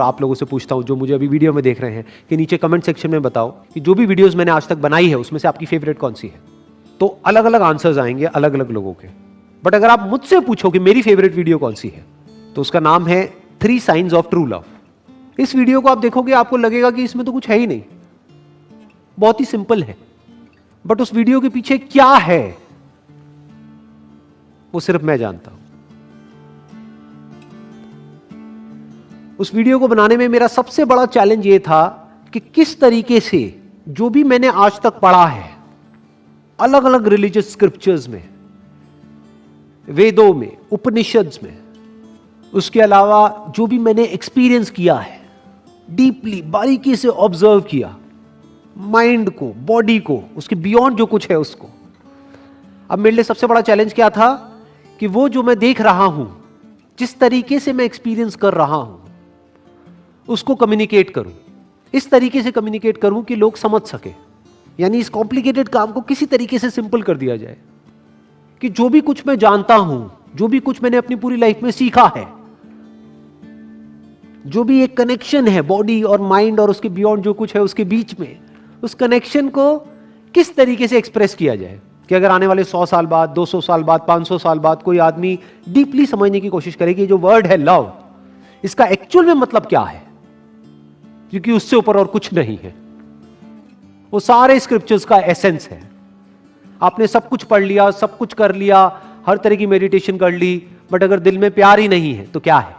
आप लोगों से पूछता हूं जो मुझे अभी वीडियो में देख रहे हैं कि नीचे कमेंट सेक्शन में बताओ कि जो भी वीडियोस मैंने आज तक बनाई है उसमें से आपकी फेवरेट कौन सी है। तो अलग अलग आंसर्स आएंगे अलग अलग लोगों के। बट अगर आप मुझसे पूछो कि मेरी फेवरेट वीडियो कौन सी है तो उसका नाम है 3 साइंस ऑफ ट्रू लव। इस वीडियो को आप देखोगे आपको लगेगा कि इसमें तो कुछ है ही नहीं, बहुत ही सिंपल है, बट उस वीडियो के पीछे क्या है वो सिर्फ मैं जानता हूं। उस वीडियो को बनाने में मेरा सबसे बड़ा चैलेंज ये था कि किस तरीके से जो भी मैंने आज तक पढ़ा है अलग अलग रिलीजियस स्क्रिप्चर्स में, वेदों में, उपनिषद्स में, उसके अलावा जो भी मैंने एक्सपीरियंस किया है, डीपली बारीकी से ऑब्जर्व किया माइंड को, बॉडी को, उसके बियॉन्ड जो कुछ है उसको। अब मेरे लिए सबसे बड़ा चैलेंज क्या था कि वो जो मैं देख रहा हूं, जिस तरीके से मैं एक्सपीरियंस कर रहा हूं, उसको कम्युनिकेट करूं, इस तरीके से कम्युनिकेट करूं कि लोग समझ सके। यानी इस कॉम्प्लिकेटेड काम को किसी तरीके से सिंपल कर दिया जाए कि जो भी कुछ मैं जानता हूं, जो भी कुछ मैंने अपनी पूरी लाइफ में सीखा है, जो भी एक कनेक्शन है बॉडी और माइंड और उसके बियॉन्ड जो कुछ है उसके बीच में, उस कनेक्शन को किस तरीके से एक्सप्रेस किया जाए कि अगर आने वाले 100 साल बाद, 200 साल बाद, 500 साल बाद कोई आदमी डीपली समझने की कोशिश करेगी जो वर्ड है लव, इसका एक्चुअल में मतलब क्या है, क्योंकि उससे ऊपर और कुछ नहीं है। वो सारे स्क्रिप्चर्स का एसेंस है। आपने सब कुछ पढ़ लिया, सब कुछ कर लिया, हर तरह की मेडिटेशन कर ली, बट अगर दिल में प्यार ही नहीं है तो क्या है?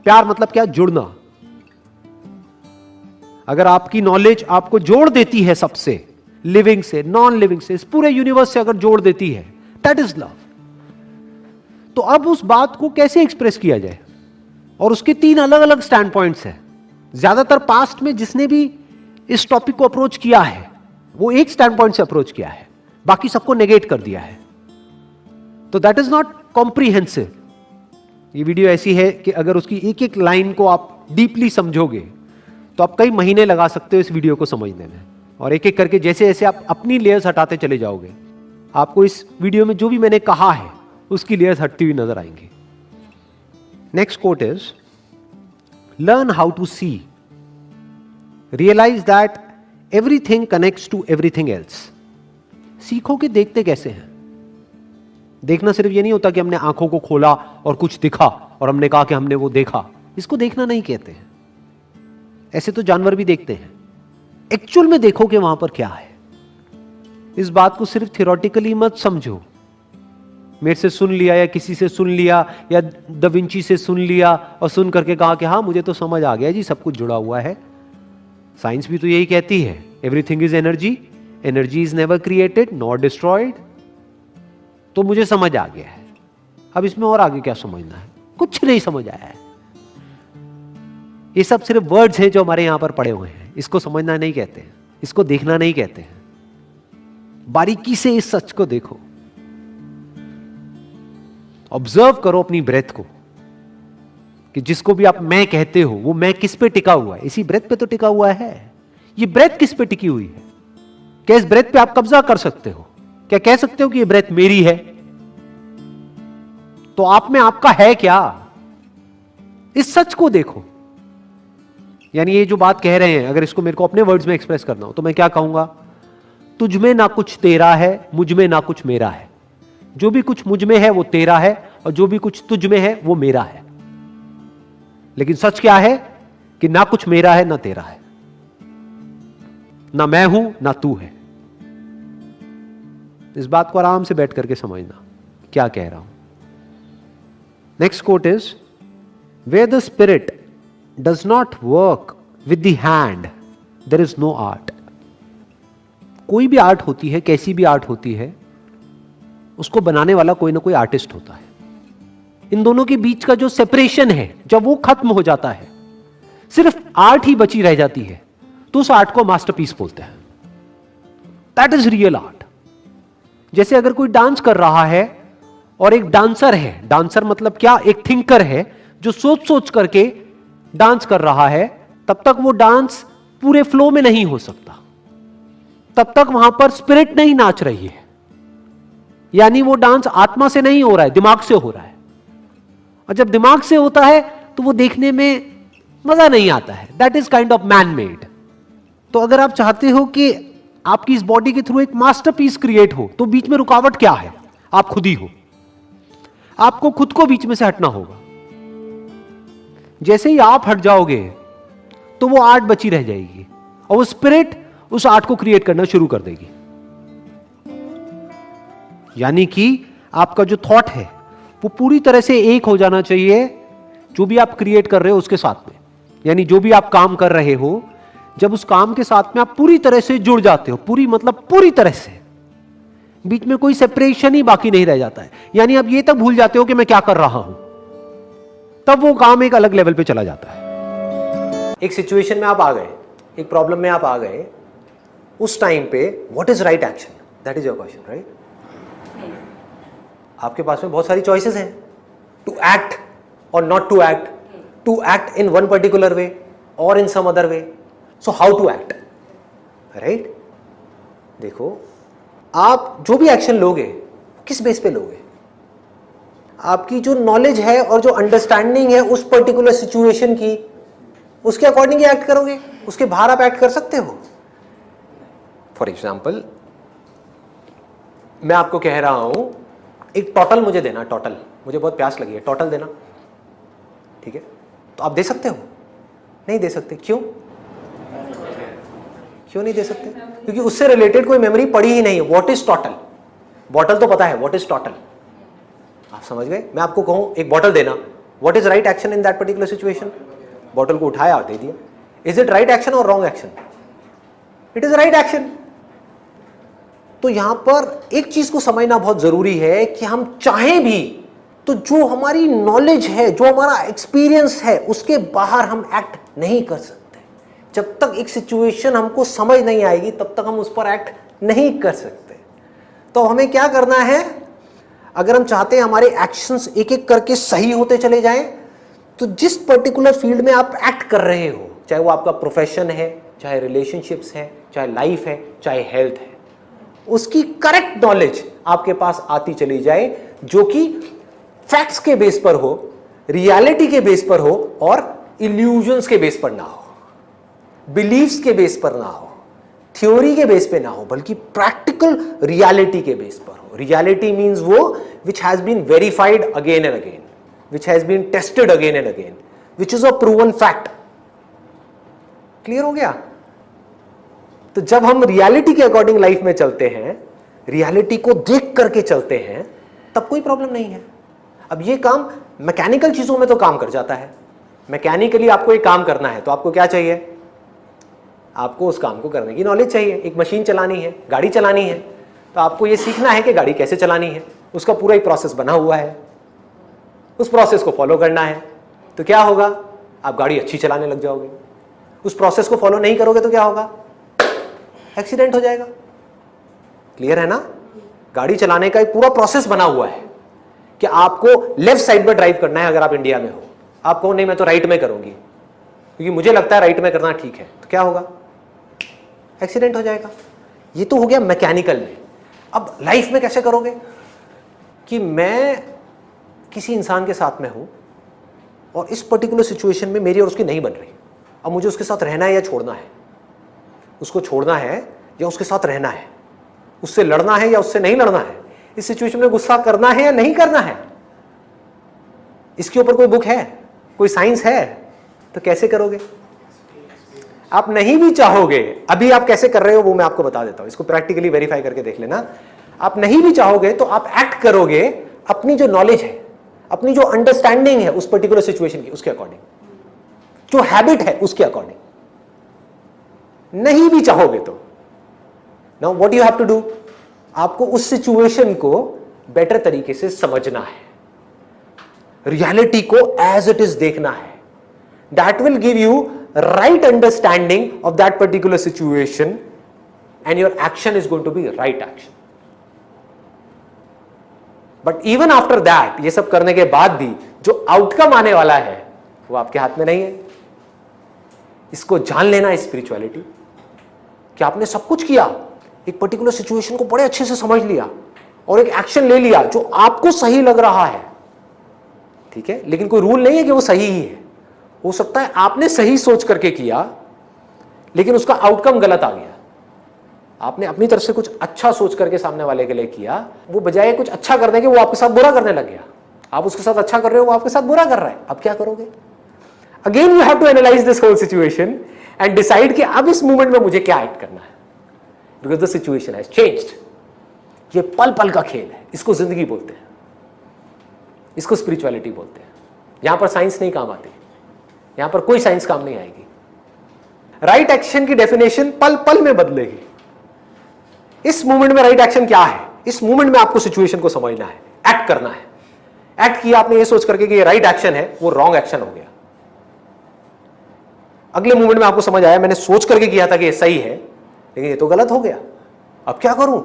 प्यार मतलब क्या? जुड़ना। अगर आपकी नॉलेज आपको जोड़ देती है सबसे, लिविंग से, नॉन लिविंग से, इस पूरे यूनिवर्स से अगर जोड़ देती है, दैट इज लव। तो अब उस बात को कैसे एक्सप्रेस किया जाए? और उसके 3 अलग अलग स्टैंड पॉइंट्स हैं। ज्यादातर पास्ट में जिसने भी इस टॉपिक को अप्रोच किया है वो एक स्टैंड पॉइंट से अप्रोच किया है, बाकी सबको नेगेट कर दिया है। तो दैट इज नॉट कॉम्प्रिहेंसिव। ये वीडियो ऐसी है कि अगर उसकी एक एक लाइन को आप डीपली समझोगे तो आप कई महीने लगा सकते हो इस वीडियो को समझने में। और एक एक करके जैसे जैसे आप अपनी लेयर्स हटाते चले जाओगे, आपको इस वीडियो में जो भी मैंने कहा है उसकी लेयर्स हटती हुई नजर आएंगी। Next quote is, learn how to see, realize that everything connects to everything else. सीखो कि देखते कैसे हैं। देखना सिर्फ ये नहीं होता कि हमने आंखों को खोला और कुछ दिखा और हमने कहा कि हमने वो देखा। इसको देखना नहीं कहते हैं। ऐसे तो जानवर भी देखते हैं। एक्चुअल में देखो कि वहां पर क्या है। इस बात को सिर्फ थियोरेटिकली मत समझो, मेरे से सुन लिया या किसी से सुन लिया या दा विंची से सुन लिया और सुन करके कहा कि हाँ मुझे तो समझ आ गया जी, सब कुछ जुड़ा हुआ है। साइंस भी तो यही कहती है, everything is energy, energy is never created nor destroyed. तो मुझे समझ आ गया है, अब इसमें और आगे क्या समझना है? कुछ नहीं समझ आया है। ये सब सिर्फ वर्ड्स हैं जो हमारे यहां पर पड़े हुए हैं। इसको समझना नहीं कहते हैं, इसको देखना नहीं कहते हैं। बारीकी से इस सच को देखो, ऑब्जर्व करो अपनी ब्रेथ को कि जिसको भी आप मैं कहते हो वो मैं किस पे टिका हुआ है? इसी ब्रेथ पे तो टिका हुआ है। ये ब्रेथ किस पे टिकी हुई है? क्या इस ब्रेथ पे आप कब्जा कर सकते हो? क्या कह सकते हो कि ये ब्रेथ मेरी है? तो आप में आपका है क्या? इस सच को देखो। यानी ये जो बात कह रहे हैं, अगर इसको मेरे को अपने वर्ड्स में एक्सप्रेस करना हो तो मैं क्या कहूंगा? तुझ में ना कुछ तेरा है, मुझ में ना कुछ मेरा है। जो भी कुछ मुझ में है वो तेरा है और जो भी कुछ तुझ में है वो मेरा है। लेकिन सच क्या है कि ना कुछ मेरा है ना तेरा है, ना मैं हूं ना तू है। इस बात को आराम से बैठ करके समझना क्या कह रहा हूं। Next quote is, where the spirit does not work with the hand there is no art. कोई भी आर्ट होती है, कैसी भी आर्ट होती है, उसको बनाने वाला कोई ना कोई आर्टिस्ट होता है। इन दोनों के बीच का जो सेपरेशन है, जब वो खत्म हो जाता है, सिर्फ आर्ट ही बची रह जाती है, तो उस आर्ट को मास्टरपीस बोलते हैं। That is real art. जैसे अगर कोई डांस कर रहा है और एक डांसर है, डांसर मतलब क्या? एक थिंकर है जो सोच सोच करके डांस कर रहा है, तब तक वो डांस पूरे फ्लो में नहीं हो सकता, तब तक वहां पर स्पिरिट नहीं नाच रही है। यानी वो डांस आत्मा से नहीं हो रहा है, दिमाग से हो रहा है। और जब दिमाग से होता है तो वो देखने में मजा नहीं आता है, that is kind of man made. तो अगर आप चाहते हो कि आपकी इस बॉडी के थ्रू एक मास्टरपीस क्रिएट हो, तो बीच में रुकावट क्या है? आप खुद ही हो। आपको खुद को बीच में से हटना होगा। जैसे ही आप हट जाओगे तो वो आर्ट बची रह जाएगी और वो स्पिरिट उस आर्ट को क्रिएट करना शुरू कर देगी। यानी कि आपका जो थॉट है वो पूरी तरह से एक हो जाना चाहिए जो भी आप क्रिएट कर रहे हो उसके साथ में। यानी जो भी आप काम कर रहे हो, जब उस काम के साथ में आप पूरी तरह से जुड़ जाते हो, पूरी मतलब पूरी तरह से, बीच में कोई सेपरेशन ही बाकी नहीं रह जाता है। यानी आप ये तक भूल जाते हो कि मैं क्या कर रहा हूं, तब वो काम एक अलग लेवल पे चला जाता है। एक सिचुएशन में आप आ गए, एक प्रॉब्लम में आप आ गए, उस टाइम पे what is right action? That is your question, right? आपके पास में बहुत सारी चॉइसेस हैं, टू एक्ट और not to act, to act in one particular way और in some other way. So how to act, right? देखो, आप जो भी एक्शन लोगे किस बेस पे लोगे? आपकी जो नॉलेज है और जो अंडरस्टैंडिंग है उस पर्टिकुलर सिचुएशन की, उसके अकॉर्डिंग एक्ट करोगे। उसके बाहर आप एक्ट कर सकते हो? फॉर एग्जाम्पल, मैं आपको कह रहा हूं एक टोटल मुझे देना, टोटल, मुझे बहुत प्यास लगी है, टोटल देना, ठीक है? तो आप दे सकते हो? नहीं दे सकते। क्यों? क्यों नहीं दे सकते? क्योंकि उससे रिलेटेड कोई मेमोरी पड़ी ही नहीं है। What is total? बॉटल तो पता है, व्हाट इज टोटल? आप समझ गए? मैं आपको कहूं एक बॉटल देना, what is right action in that particular situation? Bottle को उठाया और दे दिया। इज इट राइट एक्शन और wrong action? It is right action. तो यहां पर एक चीज को समझना बहुत जरूरी है कि हम चाहें भी तो जो हमारी नॉलेज है, जो हमारा एक्सपीरियंस है, उसके बाहर हम एक्ट नहीं कर सकते। जब तक एक सिचुएशन हमको समझ नहीं आएगी तब तक हम उस पर एक्ट नहीं कर सकते। तो हमें क्या करना है? अगर हम चाहते हैं हमारे एक्शंस एक एक करके सही होते चले जाएं, तो जिस पर्टिकुलर फील्ड में आप एक्ट कर रहे हो, चाहे वो आपका प्रोफेशन है, चाहे रिलेशनशिप्स है, चाहे लाइफ है, चाहे हेल्थ है, उसकी करेक्ट नॉलेज आपके पास आती चली जाए, जो कि फैक्ट्स के बेस पर हो, रियलिटी के बेस पर हो और इल्यूजन्स के बेस पर ना हो, बिलीव्स के बेस पर ना हो, थ्योरी के बेस पे ना हो, बल्कि प्रैक्टिकल रियलिटी के बेस पर हो। रियलिटी मींस वो which has been verified again and again, which has been tested again and again, which is a proven fact. Clear हो गया? तो जब हम रियलिटी के अकॉर्डिंग लाइफ में चलते हैं, रियलिटी को देख करके चलते हैं, तब कोई प्रॉब्लम नहीं है। अब ये काम मैकेनिकल चीजों में तो काम कर जाता है। मैकेनिकली आपको एक काम करना है तो आपको क्या चाहिए? आपको उस काम को करने की नॉलेज चाहिए। एक मशीन चलानी है, गाड़ी चलानी है, तो आपको ये सीखना है कि गाड़ी कैसे चलानी है। उसका पूरा एक प्रोसेस बना हुआ है, उस प्रोसेस को फॉलो करना है। तो क्या होगा? आप गाड़ी अच्छी चलाने लग जाओगे। उस प्रोसेस को फॉलो नहीं करोगे तो क्या होगा? एक्सीडेंट हो जाएगा। क्लियर है ना? गाड़ी चलाने का एक पूरा प्रोसेस बना हुआ है कि आपको लेफ्ट साइड में ड्राइव करना है। अगर आप इंडिया में हो, आप कहो नहीं मैं तो राइट में करूंगी क्योंकि मुझे लगता है राइट में करना ठीक है, तो क्या होगा? एक्सीडेंट हो जाएगा। ये तो हो गया मैकेनिकल में। अब लाइफ में कैसे करोगे? कि मैं किसी इंसान के साथ में हूं और इस पर्टिकुलर सिचुएशन में मेरी और उसकी नहीं बन रही। अब मुझे उसके साथ रहना है या छोड़ना है? उसको छोड़ना है या उसके साथ रहना है? उससे लड़ना है या उससे नहीं लड़ना है? इस सिचुएशन में गुस्सा करना है या नहीं करना है? इसके ऊपर कोई बुक है, कोई साइंस है? तो कैसे करोगे? आप नहीं भी चाहोगे, अभी आप कैसे कर रहे हो वो मैं आपको बता देता हूं। इसको प्रैक्टिकली वेरीफाई करके देख लेना। आप नहीं भी चाहोगे तो आप एक्ट करोगे अपनी जो नॉलेज है, अपनी जो अंडरस्टैंडिंग है उस पर्टिकुलर सिचुएशन की, उसके अकॉर्डिंग, जो हैबिट है उसके अकॉर्डिंग। नहीं भी चाहोगे तो now what you have to do? आपको उस सिचुएशन को बेटर तरीके से समझना है, रियलिटी को एज इट इज देखना है। That will give you right understanding of that particular situation and your action is going to be right action. But even after that, ये सब करने के बाद भी जो आउटकम आने वाला है वो आपके हाथ में नहीं है। इसको जान लेना है स्पिरिचुअलिटी, कि आपने सब कुछ किया, एक पर्टिकुलर सिचुएशन को बड़े अच्छे से समझ लिया और एक एक्शन ले लिया जो आपको सही लग रहा है, ठीक है? लेकिन कोई रूल नहीं है कि वो सही ही है। हो सकता है आपने सही सोच करके किया लेकिन उसका आउटकम गलत आ गया। आपने अपनी तरफ से कुछ अच्छा सोच करके सामने वाले के लिए किया, वो बजाय कुछ अच्छा करने के वो आपके साथ बुरा करने लग गया। आप उसके साथ अच्छा कर रहे हो, वो आपके साथ बुरा कर रहा है। अब क्या करोगे? Again you have to analyse this whole situation and decide कि अब इस मोमेंट में मुझे क्या एक्ट करना है, because the situation has changed. ये पल पल का खेल है, इसको जिंदगी बोलते हैं, इसको स्पिरिचुअलिटी बोलते हैं। यहां पर साइंस नहीं काम आती, यहां पर कोई साइंस काम नहीं आएगी। राइट एक्शन की डेफिनेशन पल पल में बदलेगी। इस मोमेंट में राइट एक्शन क्या है? इस मोमेंट में आपको सिचुएशन को समझना है, एक्ट करना है। एक्ट किया आपने ये सोच करके कि ये राइट एक्शन है, वो रॉन्ग एक्शन हो गया। अगले मोमेंट में आपको समझ आया मैंने सोच करके किया था कि ये सही है, लेकिन ये तो गलत हो गया। अब क्या करूं?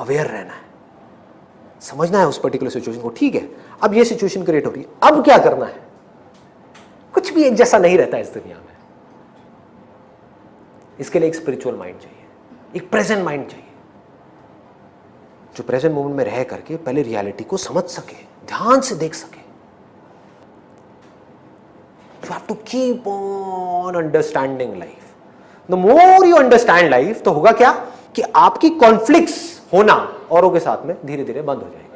अवेयर रहना है, समझना है उस पर्टिकुलर सिचुएशन को। ठीक है, अब ये सिचुएशन क्रिएट हो रही है, अब क्या करना है? कुछ भी एक जैसा नहीं रहता इस दुनिया में। इसके लिए एक स्पिरिचुअल माइंड चाहिए, एक प्रेजेंट माइंड चाहिए, जो प्रेजेंट मोमेंट में रह करके पहले रियलिटी को समझ सके, ध्यान से देख सके। You have to keep on understanding life. The more you understand life, तो होगा क्या कि आपकी कॉन्फ्लिक्ट्स होना औरों के साथ में धीरे धीरे बंद हो जाएगी।